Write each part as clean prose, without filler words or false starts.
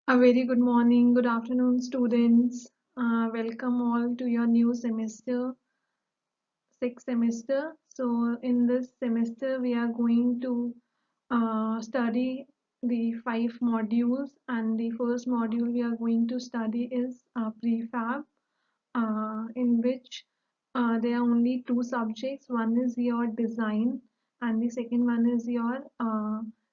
A very good morning, good afternoon, students. Welcome all to your new semester, sixth semester. So, in this semester, we are going to study the five modules, and the first module we are going to study is prefab, in which there are only two subjects. One is your design, and the second one is your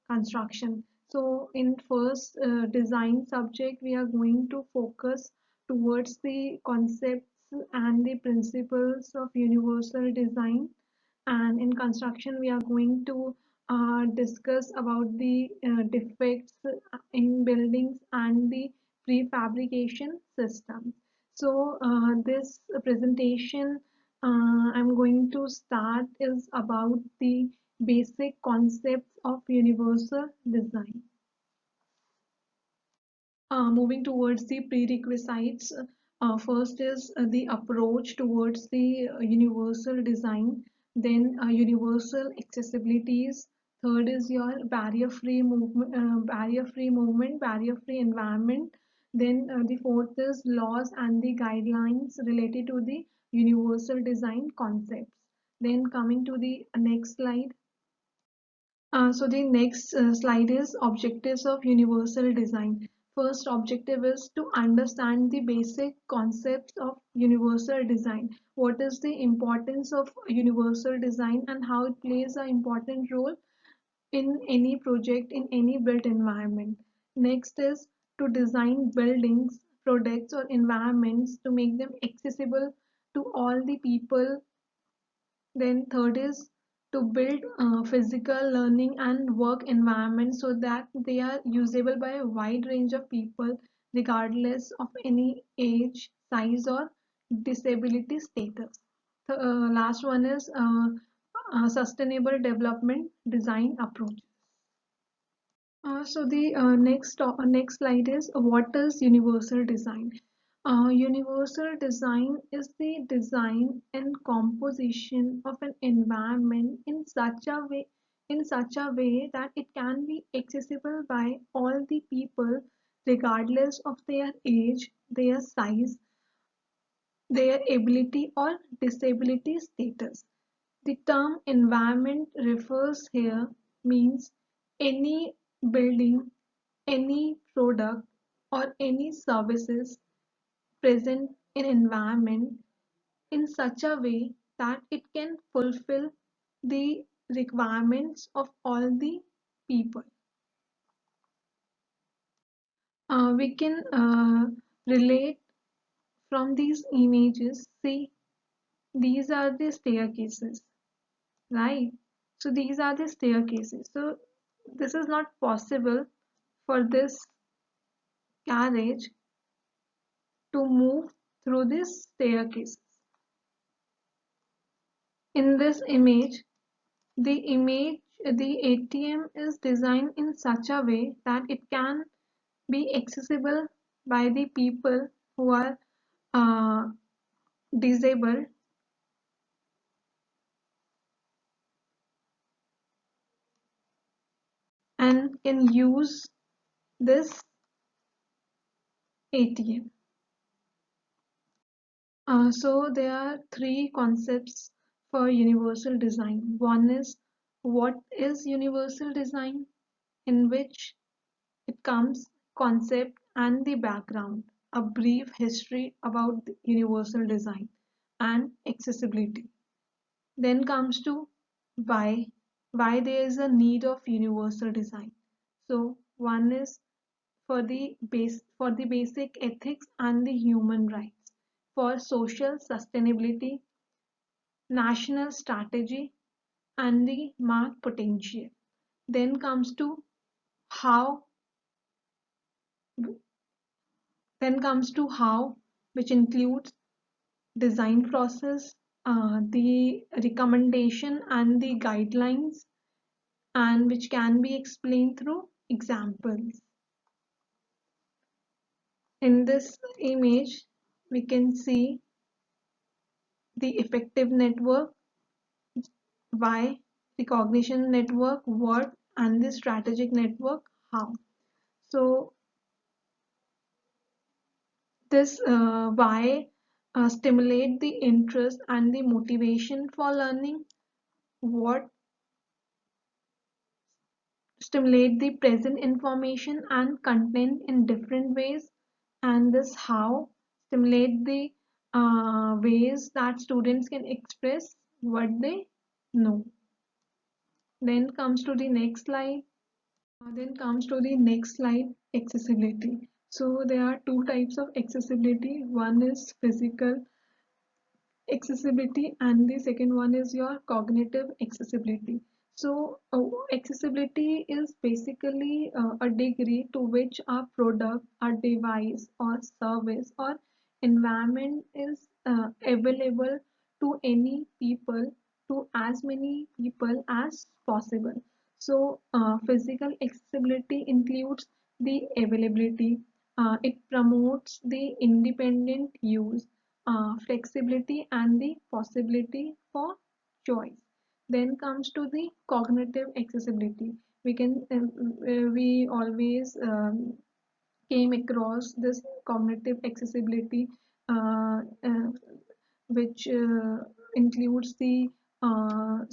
construction. So in first design subject, we are going to focus towards the concepts and the principles of universal design. And in construction, we are going to discuss about the defects in buildings and the prefabrication system. So this presentation I'm going to start is about the basic concepts of universal design. Moving towards the prerequisites, first is the approach towards the universal design, then universal accessibilities. Third is your barrier-free environment. Then the fourth is laws and the guidelines related to the universal design concepts. Then coming to the next slide. So the next slide is objectives of universal design. First objective is to understand the basic concepts of universal design. What is the importance of universal design and how it plays an important role in any project, in any built environment. Next is to design buildings, products or environments to make them accessible to all the people. Then third is to build physical learning and work environments so that they are usable by a wide range of people regardless of any age, size or disability status. The last one is sustainable development design approach. So the next slide is what is universal design? Universal design is the design and composition of an environment in such a way that it can be accessible by all the people regardless of their age, their size, their ability or disability status. The term environment refers here means any building, any product or any services present in environment in such a way that it can fulfill the requirements of all the people. We can relate from these images. See, these are the staircases, right? So these are the staircases. So this is not possible for this carriage to move through this staircase. In this the ATM is designed in such a way that it can be accessible by the people who are uh, disabled and can use this ATM. So there are three concepts for universal design. One is what is universal design, in which it comes concept and the background, a brief history about the universal design and accessibility. Then comes to why, why there is a need of universal design. So one is for the basic ethics and the human rights, for social sustainability, national strategy, and the market potential. Then comes to how how, which includes design process, the recommendation and the guidelines, and which can be explained through examples. In this image, we can see the effective network, why, recognition network, what, and the strategic network, how. So This why stimulate the interest and the motivation for learning, what stimulate the present information and content in different ways, and this how stimulate the ways that students can express what they know. Then comes to the next slide. Accessibility. So there are two types of accessibility. One is physical accessibility and the second one is your cognitive accessibility. So accessibility is basically a degree to which a product, a device or service or environment is available to any people, to as many people as possible. So physical accessibility includes the availability. It promotes the independent use, flexibility and the possibility for choice. Then comes to the cognitive accessibility. We always came across this cognitive accessibility, uh, uh, which includes the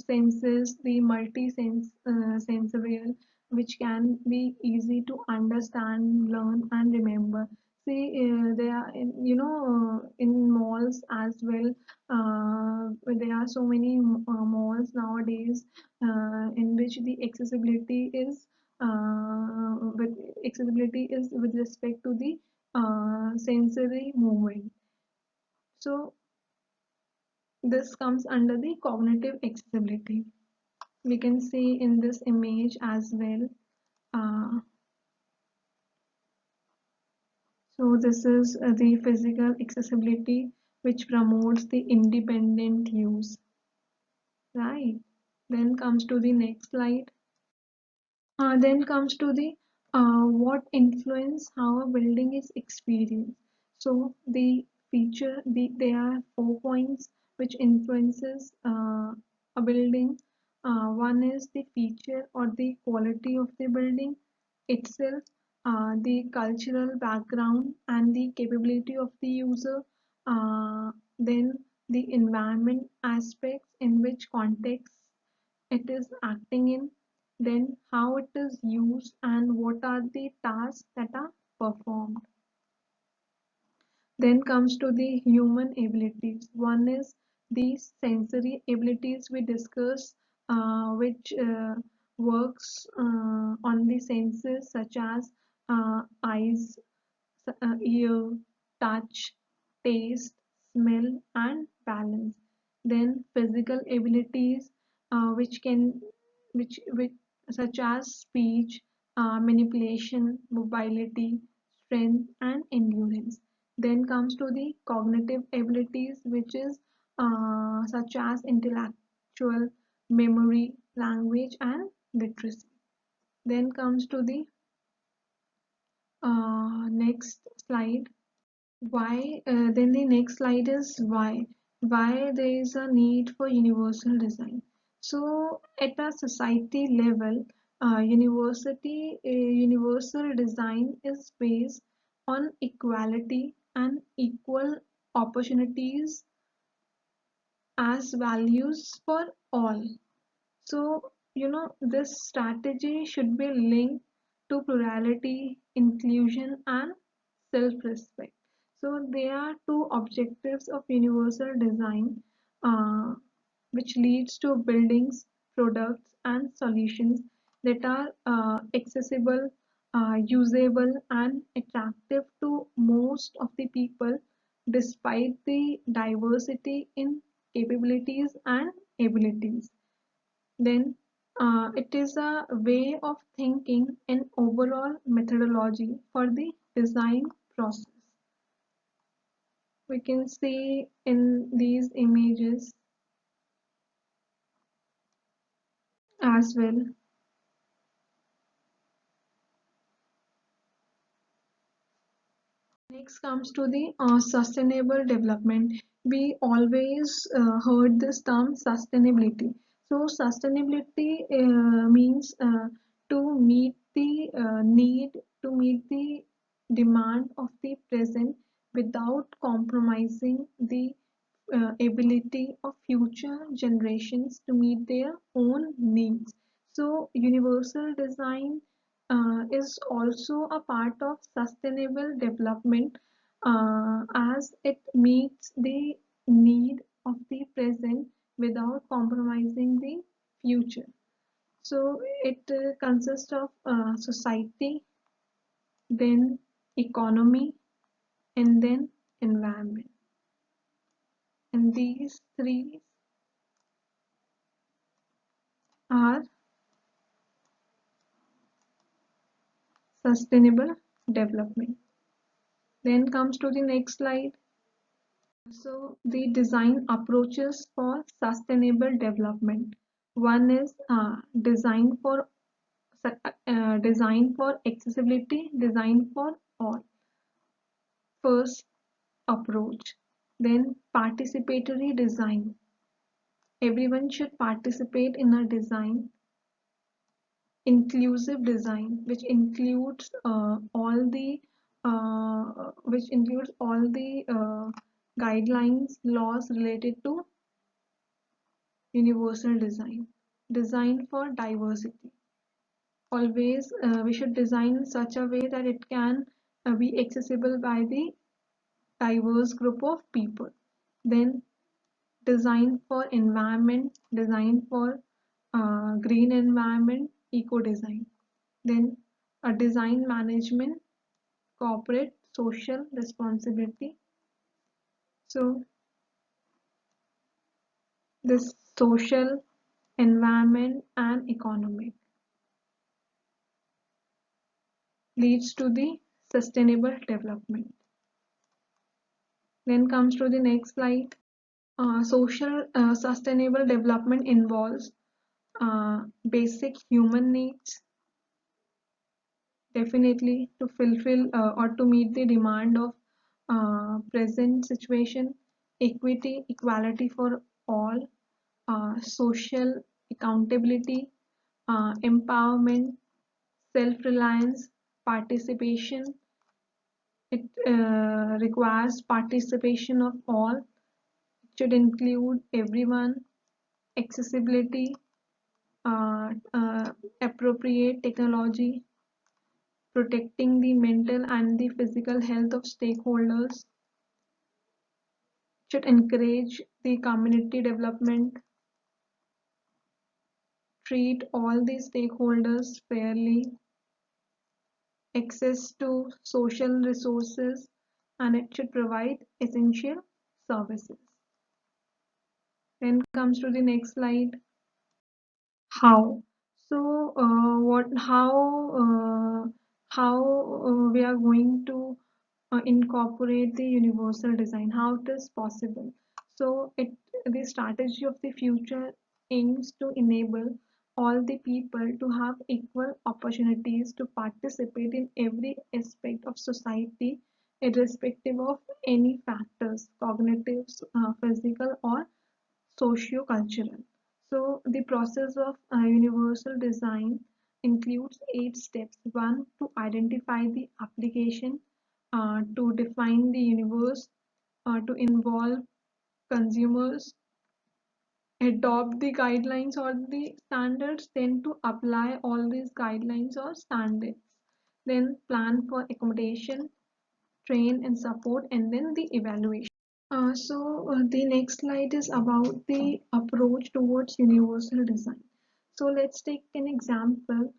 senses, the multi-sense sensorial, which can be easy to understand, learn, and remember. See, they are in malls as well. There are so many malls nowadays in which the accessibility is with respect to the sensory movement. So this comes under the cognitive accessibility. We can see in this image as well. Uh, so this is the physical accessibility which promotes the independent use, right? Then comes to the next slide. Then comes to the what influence how a building is experienced. So there are 4 points which influences a building. One is the feature or the quality of the building itself, the cultural background and the capability of the user, then the environment aspects, in which context it is acting in, then how it is used and what are the tasks that are performed. Then comes to the human abilities. One is the sensory abilities we discuss, which works on the senses such as eyes, ear, touch, taste, smell, and balance. Then physical abilities, which can, which such as speech, manipulation, mobility, strength, and endurance. Then comes to the cognitive abilities, which is such as intellectual, memory, language, and literacy. Then comes to the next slide. Why? Then the next slide is why. Why there is a need for universal design. So at a society level, universal design is based on equality and equal opportunities as values for all. So, this strategy should be linked to plurality, inclusion, and self-respect. So, there are two objectives of universal design, uh, which leads to buildings, products, and solutions that are accessible, usable, and attractive to most of the people, despite the diversity in capabilities and abilities. Then it is a way of thinking and overall methodology for the design process. We can see in these images as well. Next comes to the sustainable development. We always heard this term sustainability. So sustainability means to meet the need, to meet the demand of the present without compromising the ability of future generations to meet their own needs. So, universal design is also a part of sustainable development as it meets the need of the present without compromising the future. So, it consists of society, then economy, and then environment. And these three are sustainable development. Then comes to the next slide. So the design approaches for sustainable development. One is design for accessibility, design for all. First approach. Then participatory design. Everyone should participate in a design. Inclusive design, which includes all the guidelines, laws related to universal design. Design for diversity. Always we should design in such a way that it can be accessible by the diverse group of people. Then design for environment, design for green environment, eco design. Then a design management, corporate social responsibility. So this social, environment and economic leads to the sustainable development. Then comes to the next slide. Social sustainable development involves basic human needs, definitely to fulfill or to meet the demand of present situation, equity, equality for all, social accountability, empowerment, self-reliance, participation. It requires participation of all. It should include everyone, accessibility, appropriate technology, protecting the mental and the physical health of stakeholders, should encourage the community development, treat all the stakeholders fairly, access to social resources, and it should provide essential services. Then comes to the next slide. How? So, how we are going to incorporate the universal design? How it is possible? So, the strategy of the future aims to enable all the people to have equal opportunities to participate in every aspect of society, irrespective of any factors, cognitive, physical, or socio-cultural. So the process of universal design includes 8 steps. One, to identify the application, to define the universe, to involve consumers, adopt the guidelines or the standards, then to apply all these guidelines or standards, then plan for accommodation, train and support, and then the evaluation. The next slide is about the approach towards universal design. So let's take an example.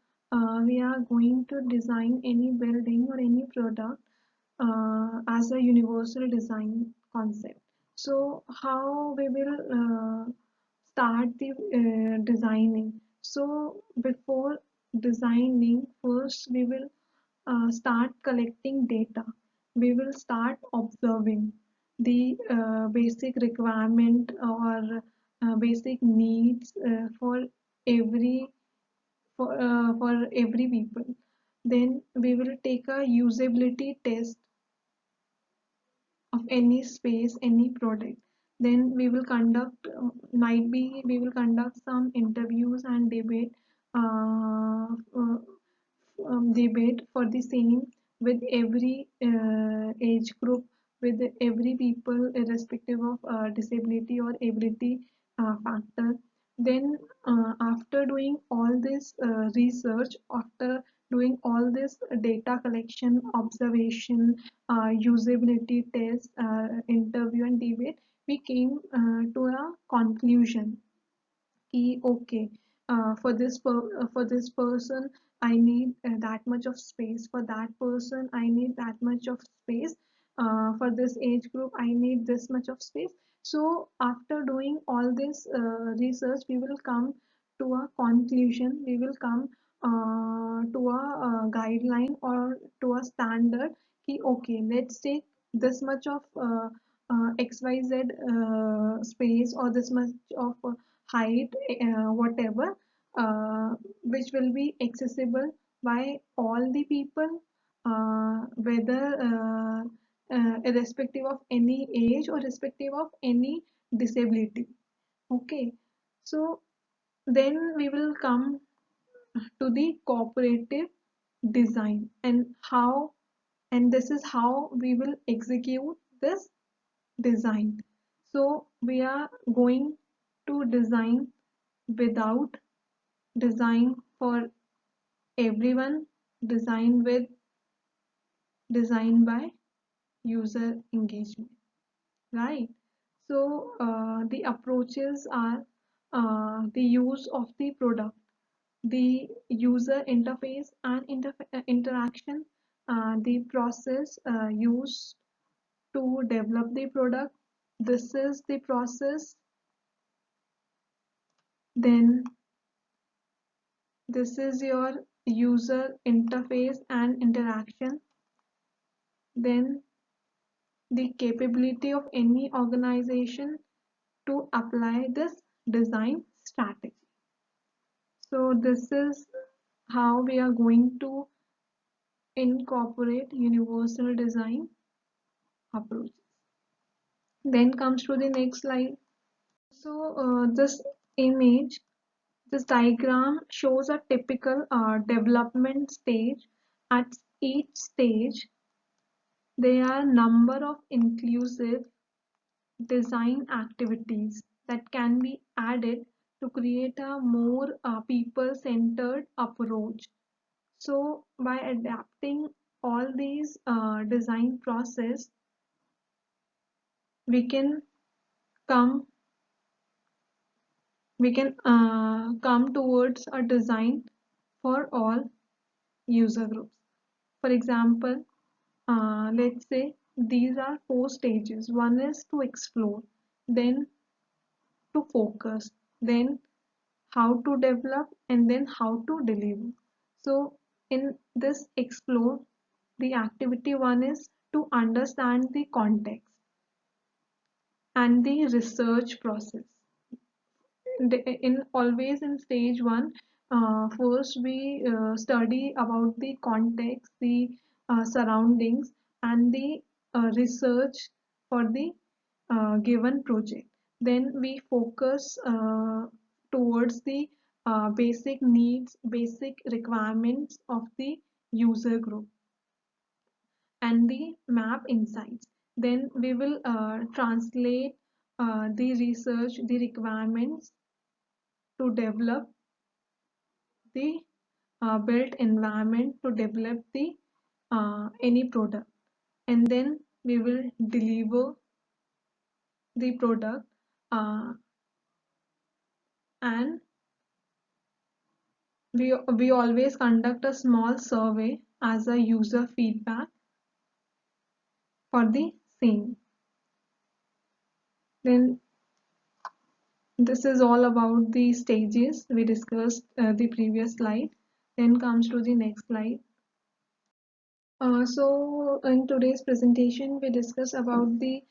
We are going to design any building or any product as a universal design concept. So how we will start the designing? So before designing, first we will start collecting data. We will start observing the basic requirement or basic needs every for every people. Then we will take a usability test of any space, any product. Then we will conduct, might be we will conduct some interviews and debate for the same with every age group, with every people irrespective of disability or ability factor. Then after doing all this research, after doing all this data collection, observation, usability test, interview and debate, we came to a conclusion okay, for this person I need that much of space, for that person I need that much of space, for this age group I need this much of space. So after doing all this research, we will come to a conclusion, we will come to a, guideline or to a standard ki okay, let's take this much of XYZ space or this much of height, whatever, which will be accessible by all the people, whether irrespective of any age or irrespective of any disability. Okay, so then we will come to the cooperative design and how, and this is how we will execute this design. So we are going to design without, design for everyone, design with, design by user engagement, right? So the approaches are the use of the product, the user interface and interaction, the process used to develop the product. This is the process. Then this is your user interface and interaction. Then the capability of any organization to apply this design strategy. So this is how we are going to incorporate universal design approaches. Then comes to the next slide. So this image, this diagram shows a typical development stage. At each stage, there are number of inclusive design activities that can be added to create a more people-centered approach. So by adapting all these design process, we can come come towards a design for all user groups. For example, let's say these are four stages. One is to explore, then to focus, then how to develop, and then how to deliver. So in this explore, the activity one is to understand the context and the research process. In always in stage one, first we study about the context, the surroundings, and the research for the given project. Then we focus towards the basic needs, basic requirements of the user group and the map insights. Then we will translate the research, the requirements to develop the built environment to develop the any product, and then we will deliver the product, and we always conduct a small survey as a user feedback for the same. Then this is all about the stages we discussed the previous slide. Then comes to the next slide. So in today's presentation, we discuss about the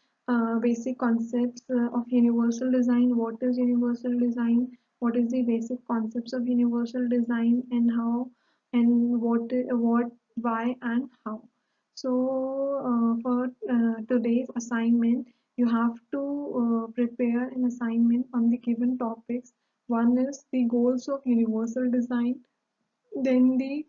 basic concepts of universal design. What is universal design? What is the basic concepts of universal design, and how, and what, why, and how. So for today's assignment, you have to prepare an assignment on the given topics. One is the goals of universal design, then the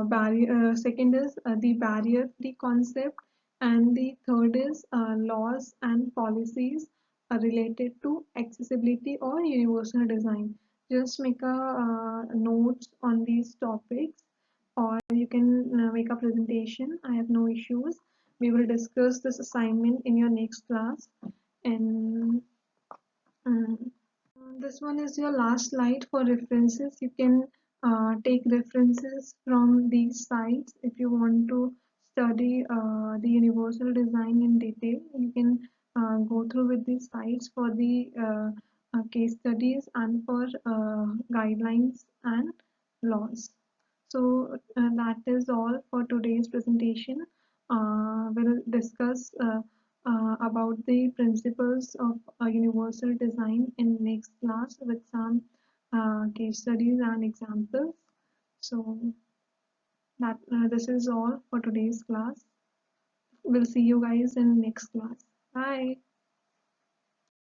barrier, second is the barrier free concept, And the third is laws and policies related to accessibility or universal design. Just make a notes on these topics, or you can make a presentation. I have no issues. We will discuss this assignment in your next class. And um, this one is your last slide for references. You can take references from these sites if you want to study the universal design in detail. You can go through with these sites for the case studies and for guidelines and laws. So that is all for today's presentation. We'll discuss about the principles of universal design in next class with some case studies and examples. So that this is all for today's class. We'll see you guys in next class. Bye.